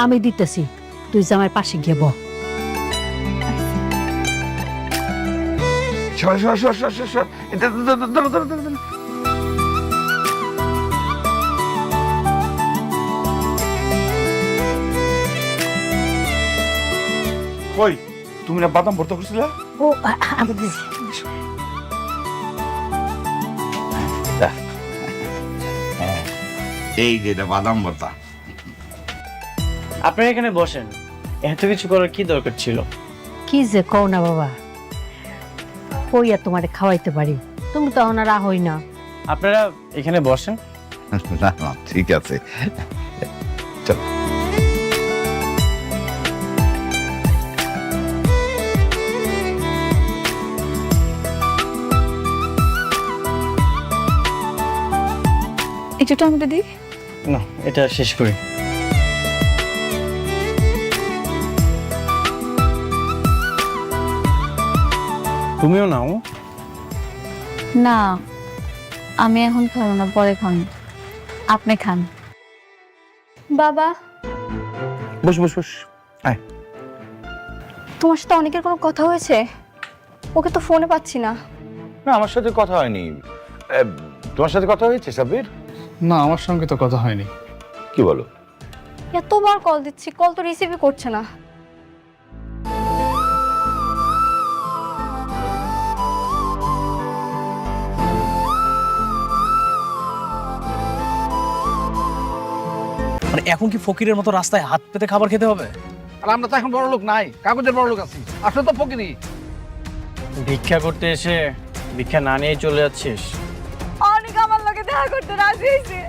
আমি দিতেছি, তুই জামাইয়ের পাশে গিয়ে বহ। সর সর সর সর সর সর ধরো ধরো ধরো ধরো। কই তুমি না বাদাম ভর্তা করছিলে? ও আমি এই যে এটা বাদাম ভর্তা। আপনারা এখানে বসেন, এত কিছু করার কি দরকার ছিল? কি যে কও না বাবা, কইয়া তোমারে খাওয়াইতে পারি, তুমি তো এখন আর হই না। আপনারা এখানে বসেন। না না ঠিক আছে, চল। একটু টমেটো দিই। না, এটা শেষ করি। তুমিও নাও। না, আমি এখন খাবো না, পরে খান। আপনি খান। বাবা, বস বস বস, আয়। তোমার সাথে অনেকের কোনো কথা হয়েছে? ওকে তো ফোনে পাচ্ছি না। না আমার সাথে কথা হয়নি। তোমার সাথে কথা হয়েছে সাব্বির? না, আমার সঙ্গে তো কথা হয়নি। কি বলো? এতবার কল দিচ্ছি, কল তো রিসিভই করছে না। মানে এখন কি ফকিরের মতো রাস্তায় হাত পেতে খাবার খেতে হবে? আর আমরা তো এখন বড় লোক নাই, কাগজের বড় লোক আছি। আসলে তো ফকিরি। ভিক্ষা করতে এসে ভিক্ষা না নিয়ে চলে যাচ্ছিস? অনেক আমার লোকে দেখা করতে রাজি হয়েছে।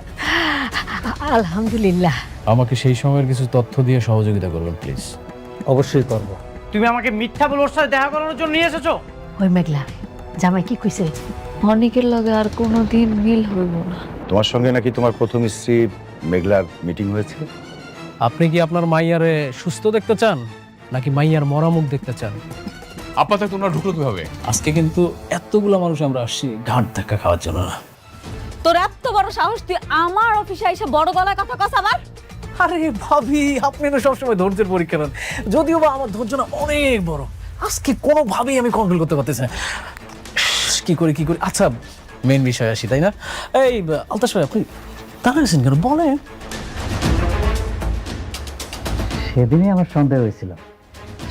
আলহামদুলিল্লাহ। আমাকে সেই সময়ের কিছু তথ্য দিয়ে সহযোগিতা করবেন প্লিজ। অবশ্যই করব। তুমি আমাকে মিথ্যা বলে ওর সাথে দেখা করানোর জন্য নিয়ে এসেছো? ওই মেঘলা, জামাই কি কইছে? অনেকের লগে আর কোনোদিন মিল হইব না। তোমার সঙ্গে নাকি তোমার প্রথম স্ত্রী মেঘলার মিটিং হয়েছে? আপনি কি আপনার মাইয়ারে সুস্থ দেখতে চান নাকি মাইয়ার মরামুখ দেখতে চান? আপাতত তোমরা ঢুকলো কিভাবে? আজকে কিন্তু এতগুলো মানুষ আমরা আসছি ঘাট ধাক্কা খাওয়ার জন্য না। তোর এত বড় সাহস, তুই আমার অফিসে এসে বড় গলায় কথা কস আবার? আরে ভাবি, আপনি তো সবসময় ধৈর্যের পরীক্ষা নেন, যদিও বা আমার ধৈর্য না অনেক বড়। আজকে কোনোভাবেই আমি কন্ট্রোল করতে পারতেছি না। কি করি কি করি। আচ্ছা, মেন বিষয় আসি, তাই না? এই আলতাশ ভাই, আপনি দাঁড়িয়েছেন কেন? বলেন। সেদিনই আমার সন্দেহ হয়েছিল,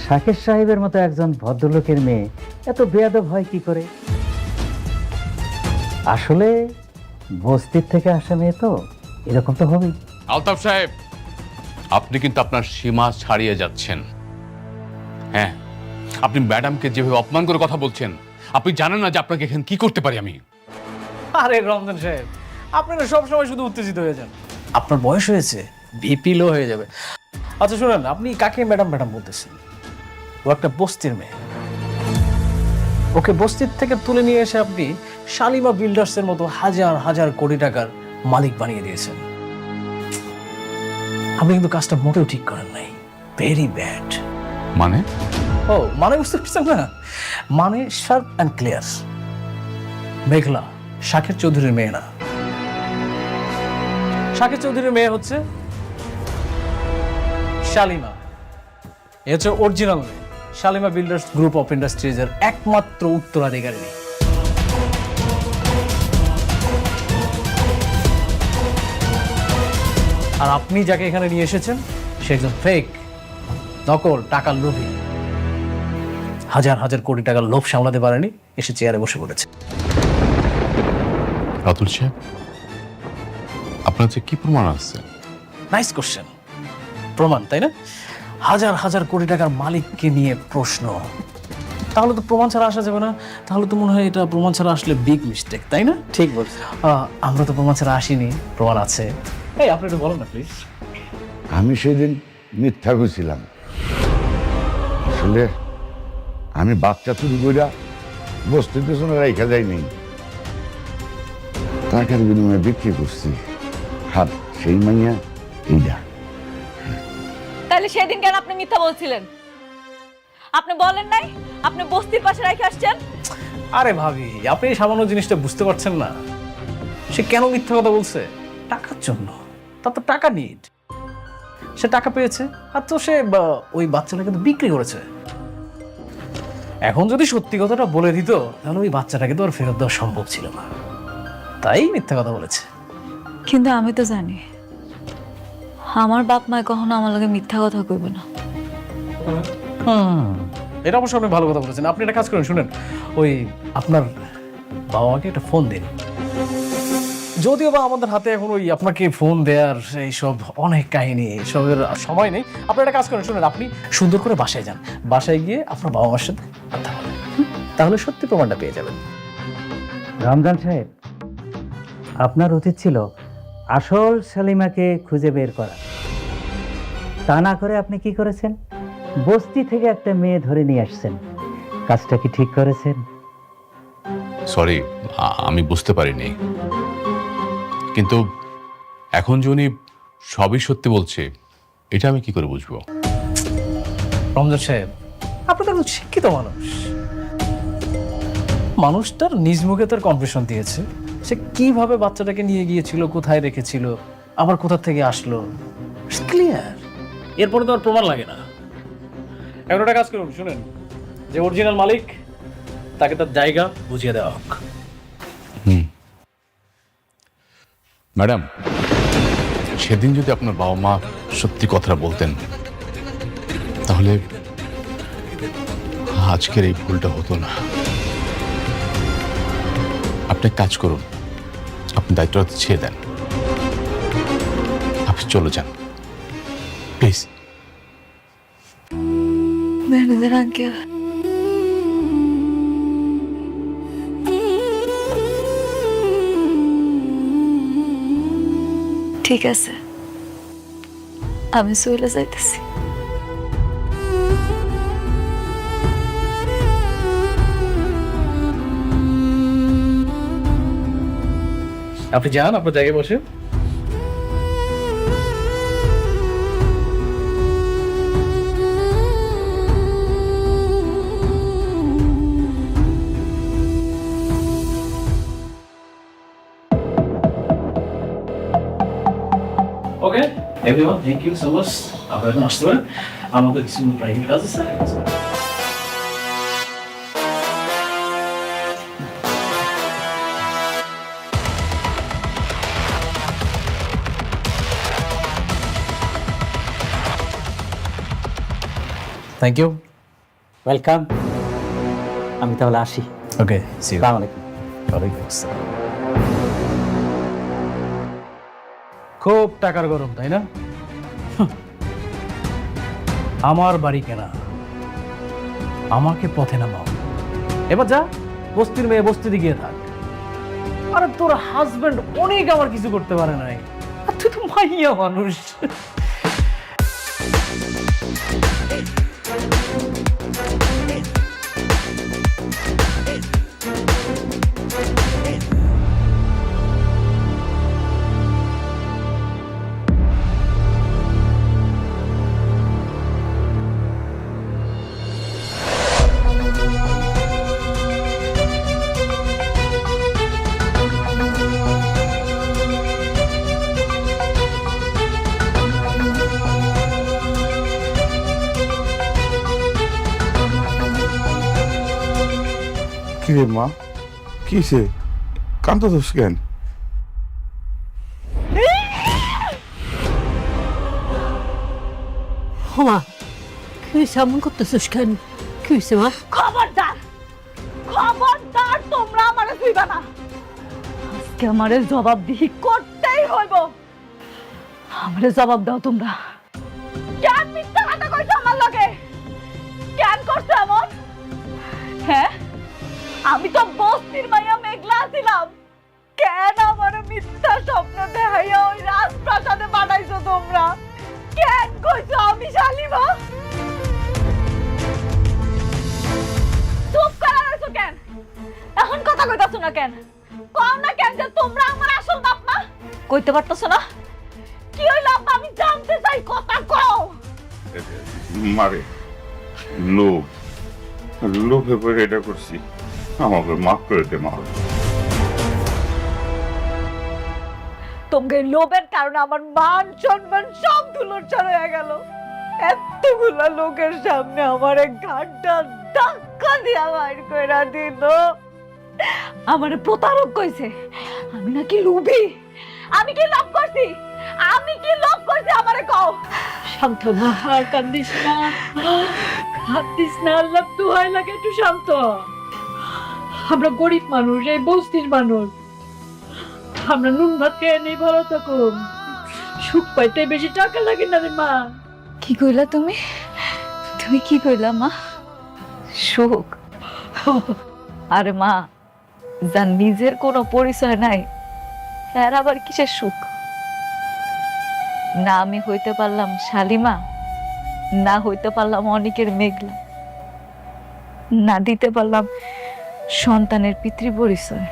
শাকের সাহেবের মতো একজন ভদ্রলোকের মেয়ে এত বেয়াদব হয় কি করে। আসলে বস্তির থেকে আসা মেয়ে তো এরকম তো হবেই। আলতাফ সাহেব, আপনি কিন্তু আপনার সীমা ছাড়িয়ে যাচ্ছেন। হ্যাঁ, আপনি ম্যাডামকে যেভাবে অপমান করে কথা বলছেন, আপনি জানেন না যে আপনাকে এখানে কি করতে পারি আমি। আরে রমজান সাহেব, আপনি না সবসময় শুধু উত্তেজিত হয়ে যান। আপনার বয়স হয়েছে, ভিপি লো হয়ে যাবে। আচ্ছা শুনেন, আপনি কাকে ম্যাডাম ম্যাডাম বলতেছেন? ও একটা বস্তির মেয়ে। ওকে বস্তির থেকে তুলে নিয়ে এসে আপনি শালিমা বিল্ডার্সের মতো হাজার হাজার কোটি টাকার মালিক বানিয়ে দিয়েছেন। আপনি কিন্তু কাজটা মোটেও ঠিক করেন নাই। Very bad. মানে? ও মানে বুঝতে পারছেন না? মানে শার্প অ্যান্ড ক্লিয়ার। মেঘলা শাকের চৌধুরীর মেয়ে না। শাকের চৌধুরীর মেয়ে হচ্ছে শালিমা। এ হচ্ছে অরিজিনাল মেয়ে। শালিমা বিল্ডার্স গ্রুপ অফ ইন্ডাস্ট্রিজের একমাত্র উত্তরাধিকারী। আর আপনি যাকে এখানে নিয়ে এসেছেন সে একজন ফেক, নকল, টাকার লোভী। হাজার হাজার কোটি টাকার লোভ সামলাতে পারেনি, এসে চেয়ারে বসে পড়েছে। রাতুল সাহেব, আপনার যে কি প্রমাণ আছে? Nice question. প্রমাণ, তাই না? হাজার হাজার কোটি টাকার মালিককে নিয়ে প্রশ্ন, তাহলে তো প্রমাণ ছাড়া আসা যাবে না। তাহলে তো মনে হয় এটা প্রমাণ ছাড়া আসলে বিগ মিস্টেক, তাই না? ঠিক বলছো। আমরা তো প্রমাণ ছাড়া আসিনি, প্রমাণ আছে। এই আপনি একটু বলেন না প্লিজ। আমি সেদিন মিথ্যা কইছিলাম। আসলে আমি বাচ্চা চুরি কইরা বস্তির পেছনে রাইখা যাইনি, টাকার বিনিময়ে বিক্রি করছি। হাত সেই মাইয়া এইটা। তাহলে সেদিন কেন আপনি মিথ্যা বলছিলেন? আপনি বলেন নাই আপনি বস্তির পাশে রেখে আসছেন? আরে ভাবি, আপনি এই সামান্য জিনিসটা বুঝতে পারছেন না? সে কেন মিথ্যা কথা বলছে? টাকার জন্য। তার তো টাকা নিড। সে টাকা পেয়েছে, আর তো সে ওই বাচ্চাটা কিন্তু বিক্রি করেছে। এখন যদি সত্যি কথাটা বলে দিত তাহলে ওই বাচ্চাটাকে তো আর ফেরত দেওয়া সম্ভব ছিল না, তাই মিথ্যা কথা বলেছে। কিন্তু আমি তো জানি আমার বাপ মায় কখনো আমার লগে মিথ্যা কথা কইবে না। এটা অবশ্য অনেক ভালো কথা বলেছেন। আপনি একটা কাজ করেন, শুনেন, ওই আপনার বাবা মাকে একটা ফোন দিন। যদিও বা আমাদের হাতে এখন ওই আপনাকে ফোন দেওয়ার এইসব অনেক কাহিনী, এইসবের সময় নেই। আপনি একটা কাজ করেন, শুনেন, আপনি সুন্দর করে বাসায় যান, বাসায় গিয়ে আপনার বাবা মার সাথে কথা বলেন, তাহলে সত্যি প্রমাণটা পেয়ে যাবেন। রমজান সাহেব, আপনার উচিত ছিল আসল সেলিমাকে খুঁজে বের করা। তা না করে আপনি কি করেছেন? বস্তি থেকে একটা মেয়ে ধরে নিয়ে আসছেন। কাজটা কি ঠিক করেছেন? সরি, আমি বুঝতে পারিনি। কিন্তু এখন যে উনি সবই সত্যি বলছে, এটা আমি কি করে বুঝবো? রমজান সাহেব, আপনি তো একজন শিক্ষিত মানুষ। মানুষটার নিজ মুখে তার কনফেশন দিয়েছে, সে কিভাবে বাচ্চাটাকে নিয়ে গিয়েছিল, কোথায় রেখেছিল, আবার কোথা থেকে আসলো, ক্লিয়ার। এরপরে তো আর প্রমাণ লাগে না। এখন একটা কাজ করুন, শুনেন, যে অরিজিনাল মালিক তাকে তার জায়গা বুঝিয়ে দেওয়া হোক। ম্যাডাম, সেদিন যদি আপনার বাবা মা সত্যি কথাটা বলতেন তাহলে আজকের এই ভুলটা হতো না। আপনি এক কাজ করুন, আপনি দায়িত্বটা ছেড়ে দেন, আপনি চলে যান প্লিজ। ম্যানেজার আঙ্কেল, ঠিক আছে, আমি চলে যাইতেছি। আপনি যান, আপনার জায়গায় বসে। Okay everyone, thank you so much. আপনারা এখন আসতে পারেন, আমাদের কিছু প্রাইভেট কাজ আছে। Thank you, welcome. আমি তাহলে আসি। Okay, see you. আসসালামু আলাইকুম। ওয়ালাইকুম আসসালাম। খুব টাকার গরম, তাই না? আমার বাড়ি কেনা, আমাকে পথে নামাও। এবার যা, বস্তির মেয়ে বস্তিতে গিয়ে থাক। আরে তোর হাজবেন্ড অনেক আমার কিছু করতে পারে নাই, আর তুই তো মাইয়া মানুষ। কি রে মা, কিসে কান্দছিস কেন? মা, কি হয়েছে? এমন করতেছিস কেন? কি হয়েছে মা? খবরদার, খবরদার, তোমরা আমারে ধুইবা না। আজকে আমারে জবাবদিহি করতেই হইব। আমারে জবাব দাও তোমরা। কেন মিথ্যা কথা কইছো আমার লগে? কেন করছো এমন? হ্যাঁ, আমি তো বস্তির মাইয়া মেঘলা ছিলাম। কেন আমারে মিথ্যা স্বপ্ন দেখাইয়া ওই রাজপ্রাসাদে পাঠাইছো তোমরা? কেন কইছো আমি শালিমা? চুপ করে রইছো কেন? এখন কথা কইতাছো না কেন? কও না কেন যে তোমরা আমার আসল বাপ মা? কইতে পারতাছো না? কি হইলো আব্বা, আমি জানতে চাই, কথা কও। মারে লোভে পড়ে এটা করছি, আমাকে মাফ করে দে মা। তোমাকে লোভের কারণে আমার মান সম্মান সব ধুলোর হয়ে গেল। এতগুলা লোকের সামনে আমার ঘাটটা ধাক্কা দিয়া বাইর কইরা দিল। আমারে প্রতারক কইছে, আমি নাকি লোভী। আমি কি লোভ করছি? আমি কি লোভ করছি আমারে কও। শান্ত না, আর কান্দিস না, কান্দিস না, আল্লাহ দোহাই লাগে একটু শান্ত। আমরা গরিব মানুষ, এই বস্তির মানুষ, আমরা নুন ভাত খেয়ে নেই ভালো থাকুন। সুখ পাইতে বেশি টাকা লাগে না রে মা। কি কইলা তুমি? তুমি কি কইলা মা? সুখ? আরে মা, যার নিজের কোনো পরিচয় নাই এর আবার কিসের সুখ? না আমি হইতে পারলাম শালিমা, না হইতে পারলাম অনেকের মেঘলা, না দিতে পারলাম সন্তানের পিতৃ পরিচয়।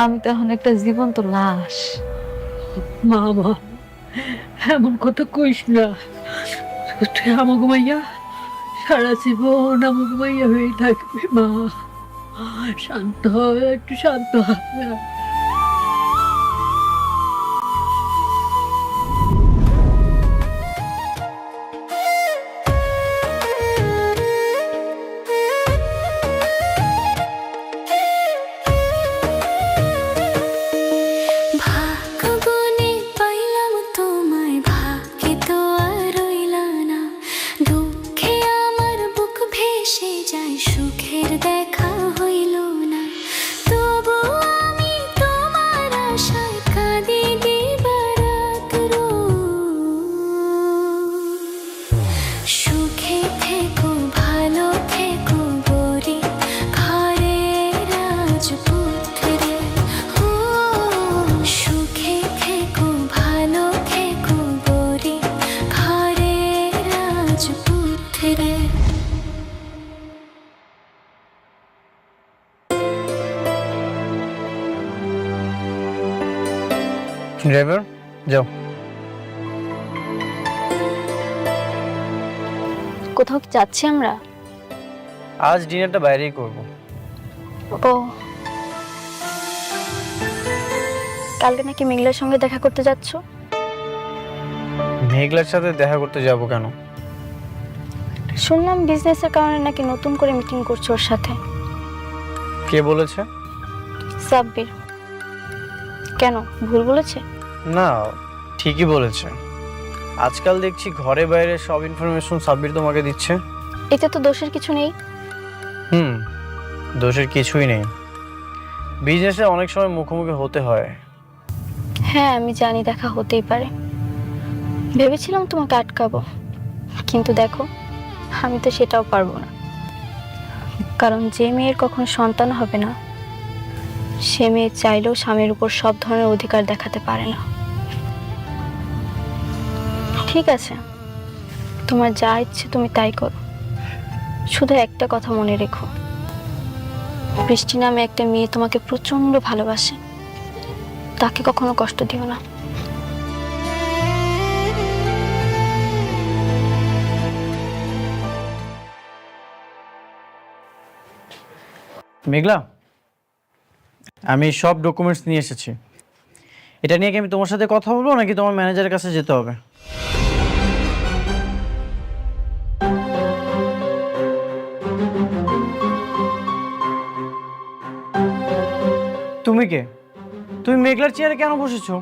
আমি তো এখন একটা জীবন্ত লাশ। মা মা, এমন কথা কইস না। তুই আমাকে মাইয়া সারা জীবন আমাকে মাইয়া হয়ে থাকবে মা। শান্ত হয়, একটু শান্ত হবে। ড্রাইভার যাও। কোথাও কি যাচ্ছি আমরা? আজ ডিনারটা বাইরেই করব। ও, কালকে নাকি মেঘলার সঙ্গে দেখা করতে যাচ্ছ? মেঘলার সাথে দেখা করতে যাব কেন? শুনলাম বিজনেসের কারণে নাকি নতুন করে মিটিং করছো ওর সাথে। কে বলেছে? সাব্বির। কেন, ভুল বলেছে? না, ঠিকই বলেছে। আজকাল দেখছি ঘরে বাইরে সব ইনফরমেশন সাব্বির তোমাকে দিচ্ছে। এতে তো দোষের কিছু নেই। দোষের কিছুই নেই। বিজনেসে অনেক সময় মুখোমুখি হতে হয়। হ্যাঁ আমি জানি, দেখা হতেই পারে। ভেবেছিলাম তোমাকে আটকাবো, কিন্তু দেখো আমি তো সেটাও পারবো না। কারণ যে মেয়ের কখনো সন্তান হবে না, সে মেয়ে চাইলেও স্বামীর উপর সব ধরনের অধিকার দেখাতে পারে না। ঠিক আছে, তোমার যা ইচ্ছে তুমি তাই করো, শুধু একটা কথা মনে রেখো, বৃষ্টি নামে একটা মেয়ে তোমাকে প্রচন্ড ভালোবাসে, তাকে কখনো কষ্ট দিও না। মেঘলা, আমি সব ডকুমেন্টস নিয়ে এসেছি। এটা নিয়ে কি আমি তোমার সাথে কথা বলবো নাকি তোমার ম্যানেজারের কাছে যেতে হবে? তুমি কে? তুমি মেঘলার চেয়ারে কেন বসেছো?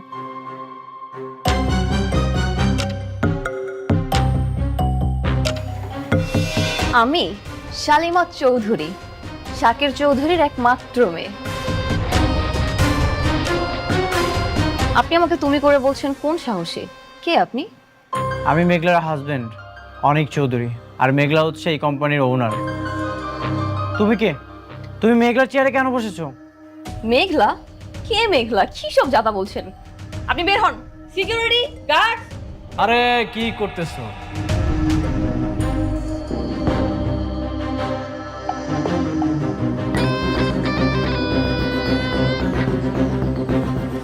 আমি শালিমা চৌধুরী, শাকির চৌধুরীর একমাত্র মেয়ে। আপনি আমাকে তুমি করে বলছেন কোন সাহসে? কে আপনি? আমি মেঘলার হাজবেন্ড অনিক চৌধুরী, আর মেঘলা হচ্ছে এই কোম্পানির ওনার। তুমি কে? তুমি মেঘলার চেয়ারে কেন বসেছো? মেঘলা? কে মেঘলা? কি সব জাতা বলছেন? আপনি বের হন। Security guard! আরে কি করতেছো?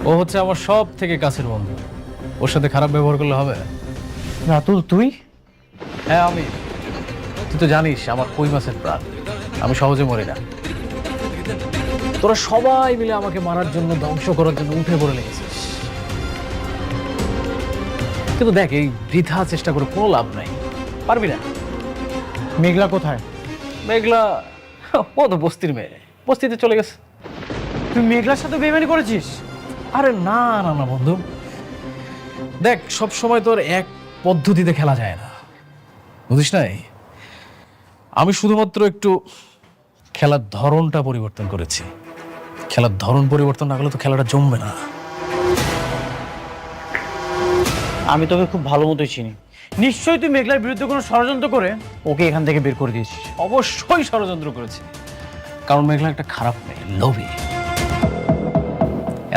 ও হচ্ছে আমার সব থেকে কাছের বন্ধু, ওর সাথে খারাপ ব্যবহার করলে হবে? রাতুল, তুই? হ্যাঁ আমি। তুই তো জানিস আমার কই মাছের প্রাণ, আমি সহজে মরি না। তোরা সবাই মিলে আমাকে মারার জন্য, ধ্বংস করার জন্য উঠে পড়ে লেগেছিস। কিন্তু দেখ, এই বৃথা চেষ্টা করে কোনো লাভ নাই, পারবি না। মেঘলা কোথায়? মেঘলা ও তো বস্তির মেয়ে, বস্তিতে চলে গেছে। তুই মেঘলার সাথে বেইমানি করেছিস? আরে না না না বন্ধু, দেখ সব সময় তোর এক পদ্ধতিতে খেলা যায় না, বুঝিস নাই? আমি শুধুমাত্র একটু খেলার ধরনটা পরিবর্তন করেছি। খেলার ধরন পরিবর্তন না করলে তো খেলাটা জমবে না। আমি তোকে খুব ভালো মতোই চিনি। নিশ্চয়ই তুই মেঘলার বিরুদ্ধে কোনো ষড়যন্ত্র করে ওকে এখান থেকে বের করে দিয়েছিস। অবশ্যই ষড়যন্ত্র করেছি, কারণ মেঘলা একটা খারাপ মেয়ে, লোভী।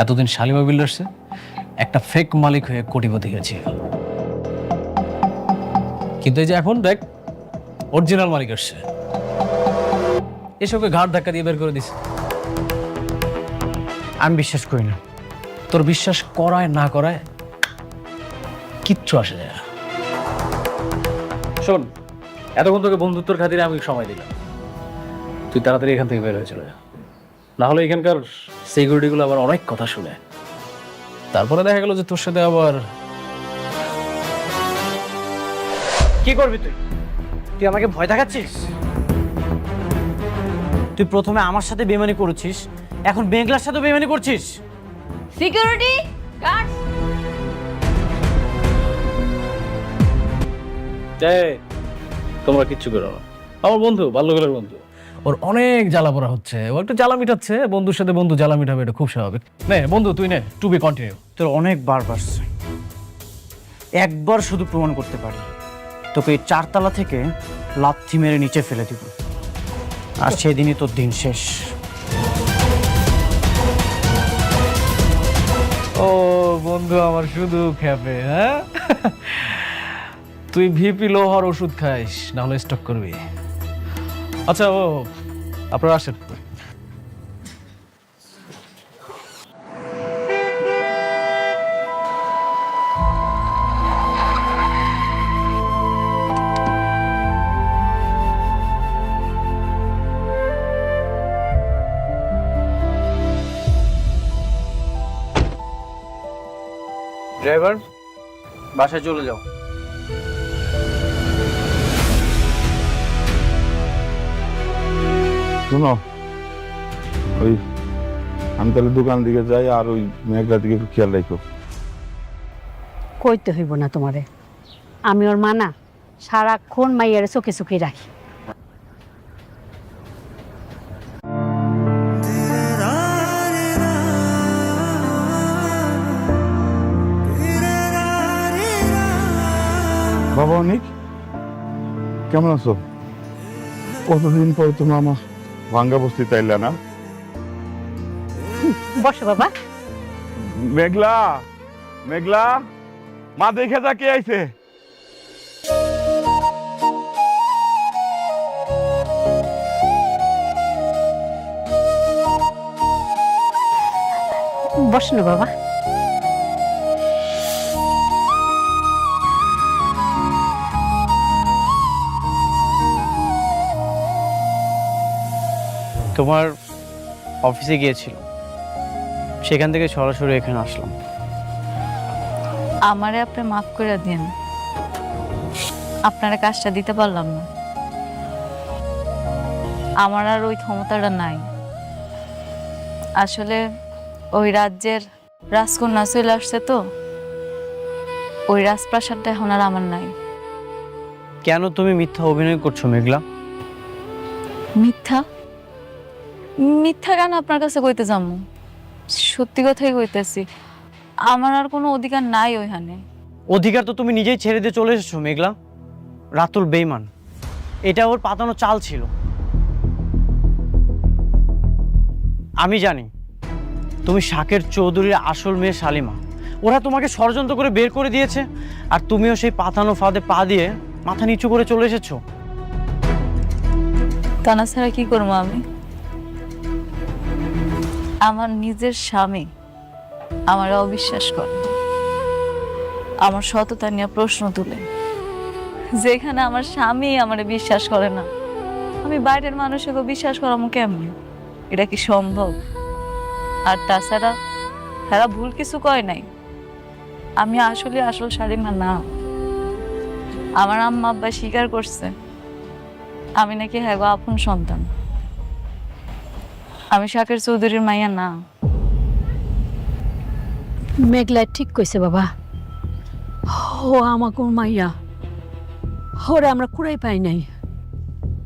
এতদিন শালিমা বিল্ডার্সে একটা ফেক মালিক হয়ে কোটিপতি হয়েছে, কিন্তু এই যে এখন দেখ অরিজিনাল মালিক আসছে, এসবকে ঘাট ধাক্কা দিয়ে বের করে দিছে। আমি বিশ্বাস করি না। তোর বিশ্বাস করায় না করায় কিচ্ছু আসে যায় না। শোন, এতক্ষণ তোকে বন্ধুত্বর খাতিরে আমি সময় দিলাম, তুই তাড়াতাড়ি এখান থেকে বের হয়ে চলে যা, না হলে এখানকার সিকিউরিটিগুলো আবার অনেক কথা শুনে, তারপরে দেখা গেল যে তোর সাথে আবার কি করবি তুই? তুই আমাকে ভয় দেখাচ্ছিস? তুই প্রথমে আমার সাথে বেইমানি করেছিস, এখন মেঘলার সাথে বেইমানি করছিস। সিকিউরিটি গার্ড, তোমরা কিচ্ছু করো না, আমার বন্ধু, বাল্যকালের বন্ধু, ওর অনেক জ্বালা পড়া হচ্ছে, ও একটু জ্বালা মিটাচ্ছে, বন্ধুর সাথে বন্ধু জ্বালা মিটাবে, এটা খুব স্বাভাবিক। নে বন্ধু, তুই নে, টু বি কন্টিনিউ। তোর অনেক বার বাড়ছে, একবার শুধু প্রমাণ করতে পারি, তোকে এই 4 তলা থেকে লাথি মেরে নিচে ফেলে দিব, আর সেদিনই তোর দিন শেষ। ও বন্ধু আমার শুধু খেপে, হ্যাঁ? তুই ভিপি লোহার ওষুধ খাইস, না হলে স্টক করবি। আচ্ছা ও আপনারা আসেন। ড্রাইভার, বাসায় চলে যাও। শোনো, ওই আমি তাহলে দোকান দিকে যাই, আর ওই মেঘলার দিকে একটু খেয়াল রাখো। কইতে হইব না তোমারে, আমি ওর মানা সারাক্ষণ মাইয়ারে চোখে চোখে রাখি। বাবা অনেক কেমন আছো? কতদিন পর তুমি আমার ভাঙ্গা বস্তি তাইলে না? বসো বাবা। মেঘলা, মেঘলা, মা দেখে যা কে আইছে। বসো না বাবা। তোমার অফিসে গিয়েছিল, সেখান থেকে সরাসরি এখানে আসলাম। আমারে আপনি মাফ করে দিন, আপনারা কাজটা দিতে পারলাম না, আমার আর ওই ক্ষমতাটা নাই। আসলে ওই রাজ্যের রাজকন্যা চলে আসছে, তো ওই রাজপ্রাসাদটা এখন আর আমার নাই। কেন তুমি মিথ্যা অভিনয় করছো মেঘলা? মিথ্যা? মিথ্যা কেন আপনার কাছে কইতে যাবো? সত্যি কথাই কইতেছি, আমার আর কোনো অধিকার নাই ওইখানে। অধিকার তো তুমি নিজেই ছেড়ে দিয়ে চলে এসেছো মেঘলা। রাতুল বেইমান, এটা ওর পাতানো চাল ছিল। আমি জানি তুমি শাকের চৌধুরীর আসল মেয়ে শালিমা। ওরা তোমাকে ষড়যন্ত্র করে বের করে দিয়েছে, আর তুমিও সেই পাতানো ফাঁদে পা দিয়ে মাথা নিচু করে চলে এসেছো। তা না ছাড়া কি করবো আমি? আমার নিজের স্বামী আমার অবিশ্বাস করে, আমার সততা নিয়ে প্রশ্ন তুলে। যেখানে আমার স্বামী আমার বিশ্বাস করে না, আমি বাইরের মানুষকে বিশ্বাস করামো কেমনি? এটা কি সম্ভব? আর তাছাড়া হেরা ভুল কিছু কয় নাই। আমি আসলে আসল শালিমা না। আমার আম্মা আব্বা স্বীকার করছে আমি নাকি হ্যাঁ গো আপন সন্তান। আমি শাকের চৌধুরীর মাইয়া না। মেঘলা ঠিক কইছে বাবা, ও আমাকে মাইয়া, ওরে আমরা কুড়াই পাই নাই।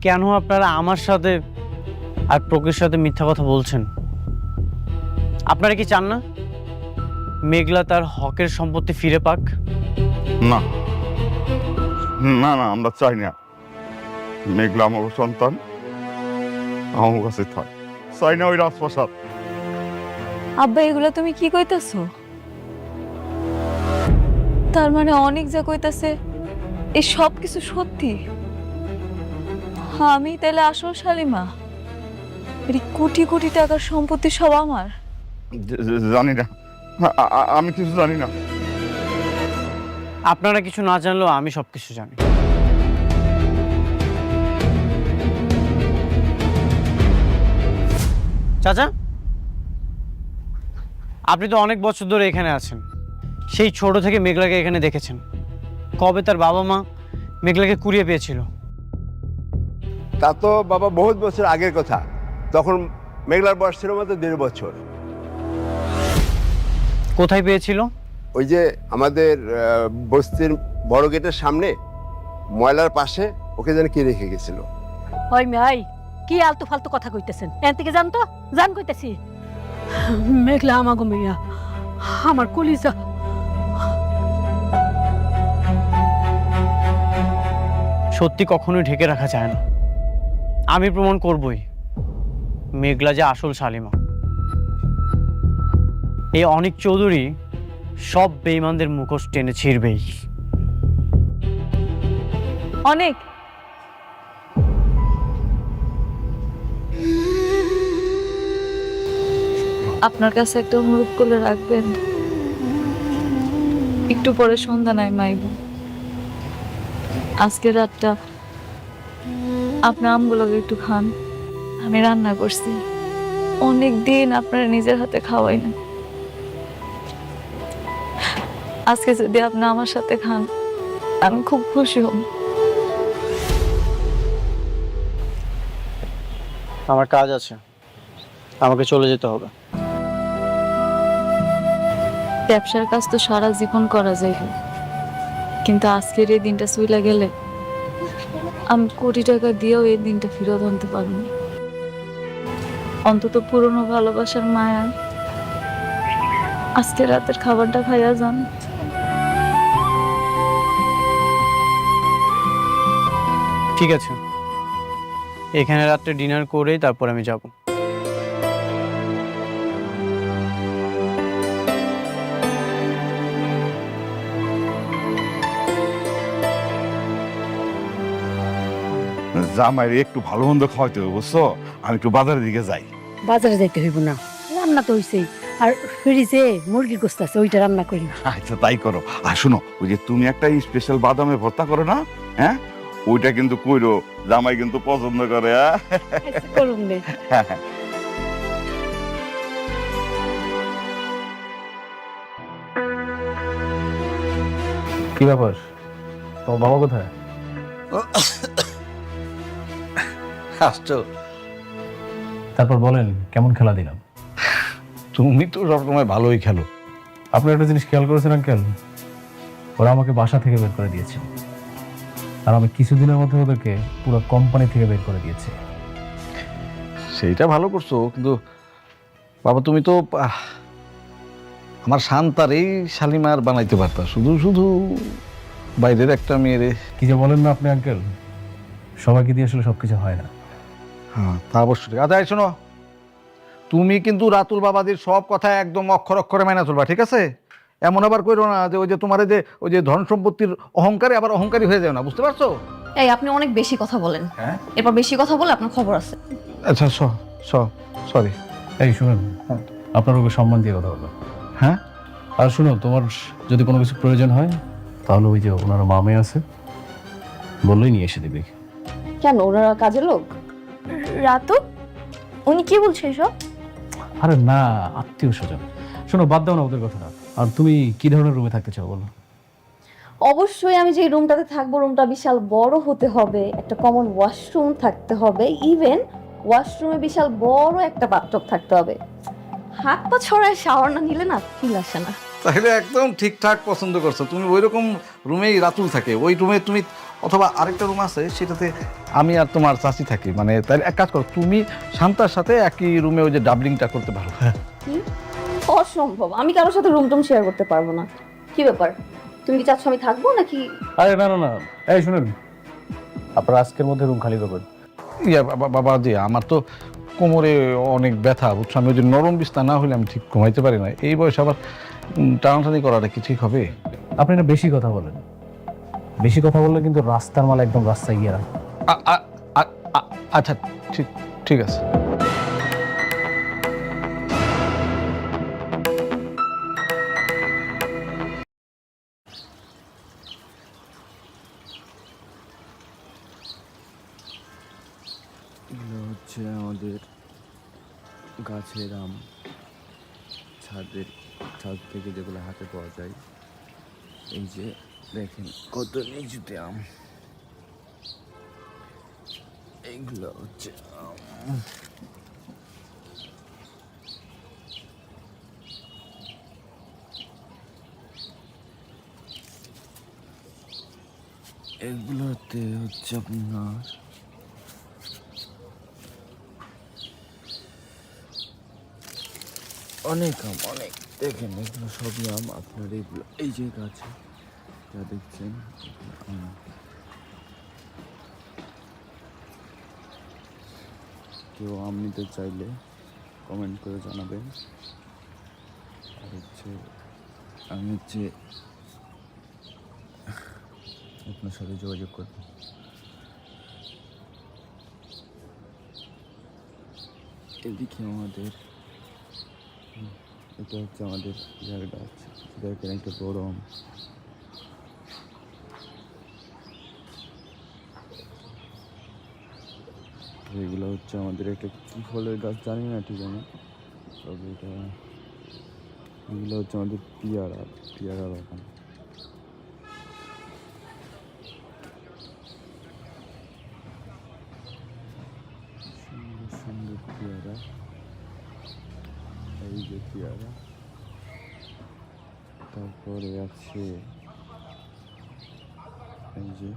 কেন আপনারা আমার সাথে আর প্রকৃতির সাথে মিথ্যা কথা বলছেন? আপনারা কি চান না মেঘলা তার হকের সম্পত্তি ফিরে পাক? না না না, আমরা চাই না মেঘলা আমার সন্তান আমার কাছে থাক, চাই না ওই রাজপ্রাসাদ। আব্বা এগুলা তুমি কি কইতাছো? তার মানে অনেক যা কইতাছে এই সব কিছু সত্যি? আমি তাহলে আসল শালিমা? এই কোটি কোটি টাকার সম্পত্তি সব আমার? জানি না, আমি কিছু জানি না। আপনারা কিছু না জানলেও আমি সবকিছু জানি। চাচা, আপনি তো অনেক বছর ধরে এখানে আছেন, সেই ছোট থেকে মেঘলাকে এখানে দেখেছেন। কবে তার বাবা মা মেঘলাকে কুড়িয়ে পেয়েছিল? তা তো বাবা বহুত বছর আগের কথা, তখন মেঘলার বয়স ছিল মাত্র 1.5 বছর। কোথায় পেয়েছিল? ওই যে আমাদের বস্তির বড় গেটের সামনে ময়লার পাশে ওকে যেন কে রেখে গেছিল। ওই মেয়াই কি আলতু ফালতু কথা কইতেছেন? এন থেকে জান তো, জান কইতেছি। মেঘলা আমাগো মেয়া, আমার কলিজা। সত্যি কখনোই ঢেকে রাখা যায় না। আমি প্রমাণ করবই মেঘলা যে আসল শালিমা। এই অনিক চৌধুরী সব বেঈমানদের মুখোশ টেনে ছিঁড়বেই। অনেক আপনার কাছে একটা অনুরোধ করলে রাখবেন? একটু পরে সন্ধ্যা নাই মাইব, আজকে রাতটা আপনার আমগুলোকে একটু খান। আমি রান্না করছি, অনেক দিন আপনারা নিজের হাতে খাওয়াই না। আজকে যদি আপনি আমার সাথে খান আমি খুব খুশি হব। আমার কাজ আছে, আমাকে চলে যেতে হবে। ব্যবসার কাজ তো সারা জীবন করা যায়, কিন্তু আজকের এই দিনটা চলে গেলে আমি কোটি টাকা দিয়েও এই দিনটা ফেরত আনতে পারবো না। অন্তত পুরনো ভালোবাসার মায়া আজকে রাতের খাবারটা খাইয়া যান। ঠিক আছে, এখানে রাত্রে ডিনার করেই তারপর আমি যাব। জামাইরে একটু ভালো মন্দ খাওয়াইতে হবে, বুঝছো? আমি একটু বাজারের দিকে যাই। বাজারে যাইতে হইব না, রান্না তো হইছেই। আর ফ্রিজে মুরগির গোস্ত আছে, ওইটা রান্না করি। আচ্ছা তাই করো। আর শোনো, ওই যে তুমি একটা স্পেশাল বাদামের ভর্তা করো না, হ্যাঁ, ওইটা কিন্তু কইরো, জামাই কিন্তু পছন্দ করে। করুন নে। কি ব্যাপার, তোমার বাবা কোথায়? আসছো? তারপর বলেন কেমন খেলা দিলাম? তুমি তো সবসময় ভালোই খেলো। আপনি একটা জিনিস খেয়াল করেছেন আঙ্কেল? ওরা আমাকে বাসা থেকে বের করে দিয়েছে, আর আমি কিছুদিনের মধ্যে ওদেরকে পুরো কোম্পানি থেকে বের করে দিয়েছে। সেইটা ভালো করছো, কিন্তু বাবা তুমি তো আমার শান্তার এই শালিমার বানাইতে পারতা, শুধু শুধু বাইরের একটা মেয়েরে। কি যে বলেন না আপনি আঙ্কেল, সবাইকে দিয়ে আসলে সবকিছু হয় না। হ্যাঁ তা অবশ্যই। আচ্ছা শোনো, তুমি কিন্তু রাতুল বাবাদের সব কথা একদম অক্ষর অক্ষরে মাইনা চলবা, ঠিক আছে? এমন আবার করো না যে ওই যে তোমার যে ওই যে ধন সম্পত্তির অহংকারে আবার অহংকারী হয়ে যাও না, বুঝতে পারছো? এই আপনি অনেক বেশি কথা বলেন, এরপর বেশি কথা বলে আপনার খবর আছে। আচ্ছা সরি। এই শুনুন, আপনার ওকে সম্মান দিয়ে কথা বলো। হ্যাঁ, আর শুনো, তোমার যদি কোনো কিছু প্রয়োজন হয় তাহলে ওই যে ওনার মামে আছে, বললেই নিয়ে এসে দিবে। কেন, ওনারা কাজের লোক? রাতু উনি কি বলছে এসব? আরে না, আত্মীয় স্বজন। শোনো, বাদ দাও না ওদের কথাটা। আর তুমি কি ধরনের রুমে থাকতে চাও বলো? অবশ্যই আমি যে রুমটাতে থাকবো রুমটা বিশাল বড় হতে হবে, একটা কমন ওয়াশরুম থাকতে হবে, ইভেন ওয়াশরুমে বিশাল বড় একটা বাথটব থাকতে হবে। হাত পা ছড়ায় শাওয়ার না নিলে না ফিল আসে না। তাহলে একদম ঠিকঠাক পছন্দ করছো তুমি। ওই রকম রুমেই রাতুল থাকে, ওই রুমে তুমি, অথবা আরেকটা রুম আছে সেটাতে আমি আর তোমার চাচি থাকি। মানে তাহলে এক কাজ করো, তুমি শান্তার সাথে একই রুমে ওই যে ডাবলিংটা করতে পারো। কি অসম্ভব, আমি কারোর সাথে রুম টুম শেয়ার করতে পারবো না। কি ব্যাপার, তুমি কি চাচ্ছ আমি থাকবো নাকি? আরে না না না, এই শুনেন, আপনার আজকের মধ্যে রুম খালি করবেন। ইয়া বাবা জি, আমার তো কোমরে অনেক ব্যথা, বুঝছো? আমি ওই যে নরম বিছনা না হলে আমি ঠিক ঘুমাইতে পারি না। এই বয়সে আবার টানাটানি করাটা কি ঠিক হবে? আপনি না বেশি কথা বলেন, বেশি কথা বললে কিন্তু রাস্তার মাল একদম রাস্তায় গিয়ে রাখ। আচ্ছা, ঠিক আছে। এগুলো হচ্ছে আমাদের গাছের আম, ছাদ থেকে যেগুলো হাতে পাওয়া যায়। এই যে দেখেন কত নিচুতে আম, এইগুলো হচ্ছে আম। এগুলোতে হচ্ছে আপনার অনেক আম, অনেক। দেখেন এগুলো সবই আম। আপনার এগুলো এই যে গাছে যা দেখছেন আম। কেউ আম নিতে চাইলে কমেন্ট করে জানাবেন। আর হচ্ছে আমি আপনার সাথে যোগাযোগ করব। এদিকে আমাদের এটা হচ্ছে আমাদের ইয়ার গাছ, দেখেন একটা বড় আম। এগুলো হচ্ছে আমাদের একটা কি ফলের গাছ জানি না ঠিক আছে, তবে এগুলো হচ্ছে আমাদের পেয়ারা বাগান। সুন্দর সুন্দর পেয়ারা, এই যে পেয়ারা। তারপরে আছে এই যে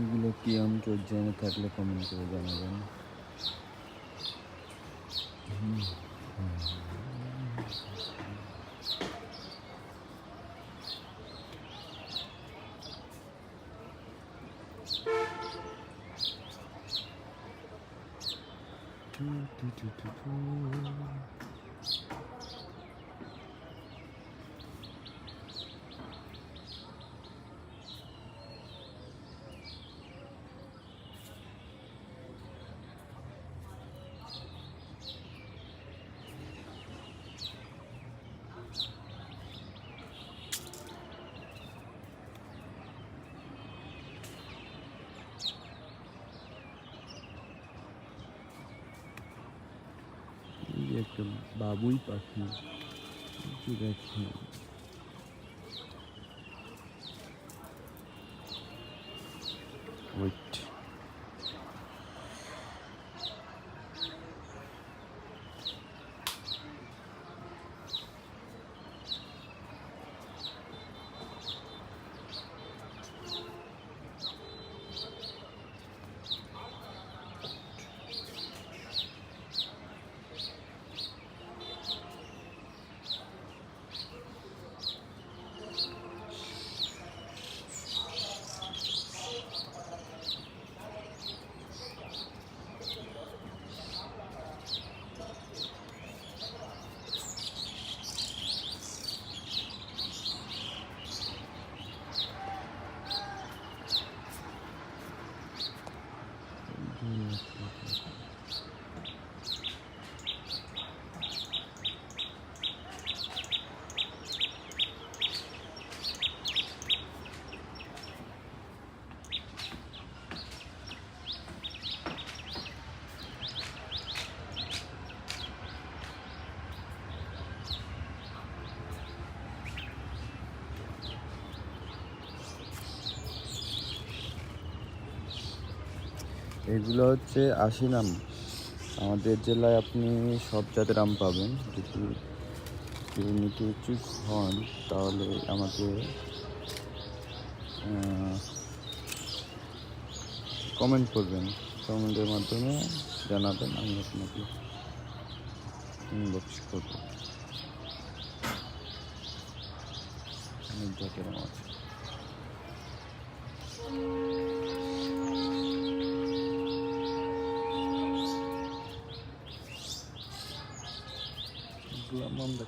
এগুলো কি আম, কেউ জেনে থাকলে কমেন্ট করে জানাবেন। একটা বাবুই পাখি, দেখেন ওয়েট। এগুলো হচ্ছে আশি নাম। আমাদের জেলায় আপনি সব জাতের আম পাবেন। যদি কেউ নিতে ইচ্ছুক হন তাহলে আমাকে কমেন্ট করবেন, কমেন্টের মাধ্যমে জানাবেন, আমি আপনাকে ইনবক্স করবো। অনেক জাতের আম আছে। আমরা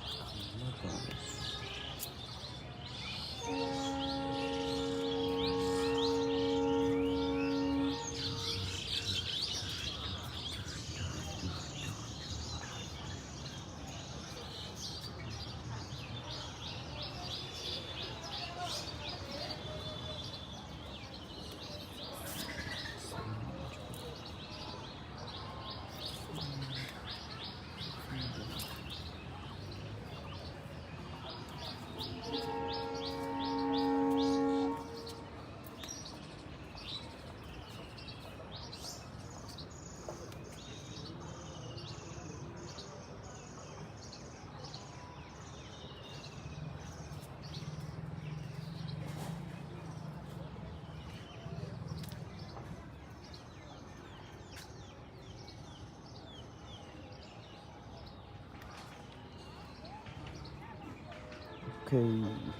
Okay.